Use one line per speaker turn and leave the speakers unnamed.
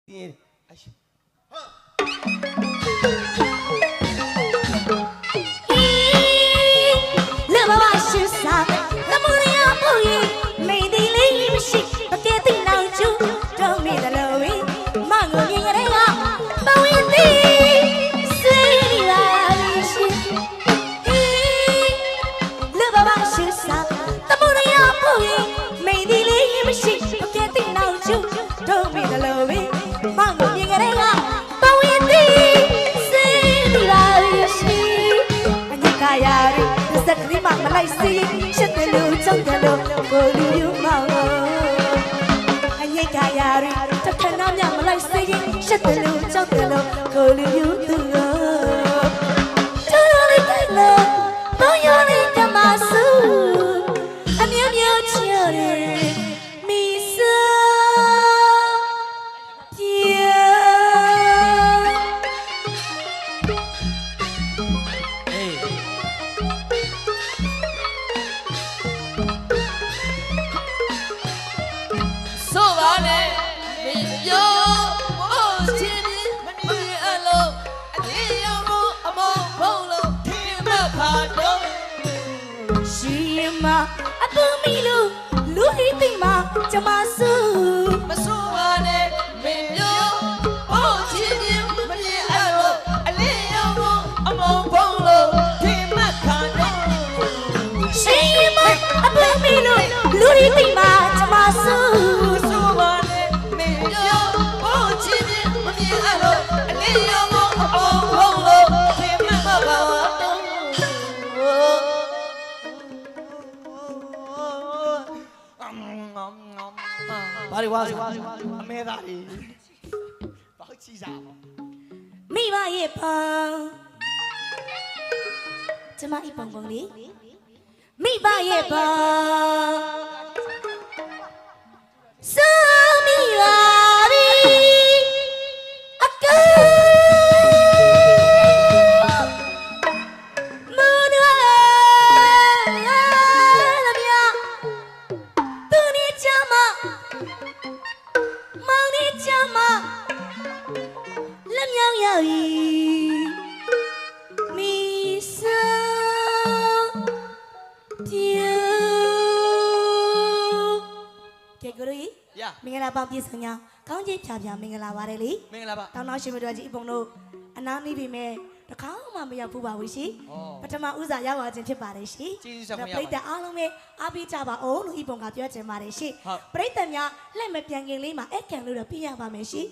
တင်းအရှိ
လေဘာဘာရှိစားနမရရပူရင်မိဒီလေးမရှိမကဲတိနောင်ကျူတော့မိတယ်လို့ဝေးမငုံမြင်ကြတဲ့ကပဝင်းသည်စေးပါရှိလေဘာဘာရှိစားနမရရပူရင်မိဒီလေးမရှိမကဲတိနောင်ကျူတော့မိတယ်လို့ဝေးမငုံမြင်ကြတဲ့ကပဝင်းသည်စေးပါရှိအညကရာရီစက်ကလေးမမလိုက်စီရှစ်တယ်လို့ကြောက်တယ်လို့ကိုလူယူမောင်အညကရာရီတစ်ခါနောက်မြမလိုက်စီရှစ်တယ်လို့ကြောက်တယ်လို့ကိုလူယူသူရောတော်ရလေးကလည်းတော့ရလေးကမဆူအမြမြချရမီဆာပြေ
ဆိုပါနဲ့မင်းပြောမို့ချင်းမမြင်အလို့အသေးရောင်ကိုအမောဖုံးလို့ထင်မှတ်ခါတော့
ရှိမအပူမီလူလူဟိတိမကျမဆူ
မဆိုပါနဲ့မင်းပြောမို့ချင်းမမြင်အလို့အလေးရောင်ကိုအမောဖုံးလို့ထင်မှတ်ခါတော့
ရှိမအပူမီလူလူဟိတိမကျမဆူ
ဆိုပါနဲ့မင်းပြောမို့ချင်းမမြင်အလို့အလေးရောင်ကိုအမောဖုံးလို့ထင်မှတ်ခါတော့
ဘာတွေဝါဆိုအမဲသားတွေဘောက်ချီစားပါ
မိဘရဲ့ပန်းကျမအိပ်ပုံပုံလေးမိဘရဲ့ပန်းစောမီပါပြီအကူမနွယ်လာမြသူနေချမမောင်နေချမလက်မြောင်ရပြီမီဆာပြေကဲကိုရီ
ရ
မင်္ဂလာပေါင်းပြည့်စုံညာကောင်းချီးဖြာဖြာမင်္ဂလာပါတယ်လေ
မင်္ဂလာပါ
တောင်းတော့ရှင်မတော်ကြီးအပုံတို့အနားမိပြီမဲ့တခါမှမရောက်ဘူးပါဘူးရှင်ပထမဦးစားရောက်လာခြင်းဖြစ်ပါတယ်ရှင်
ကျေးဇူးဆောင်ရ
ပရိသတ်အားလုံးပဲအားပေးကြပါအောင်လို့ဤပုံကပြောချင်ပါတယ်ရှင်ပရိသတ်များလက်မပြန်ခင်လေးမှာအဲ့ကန်လို့တော့ပြရပါမယ်ရှင်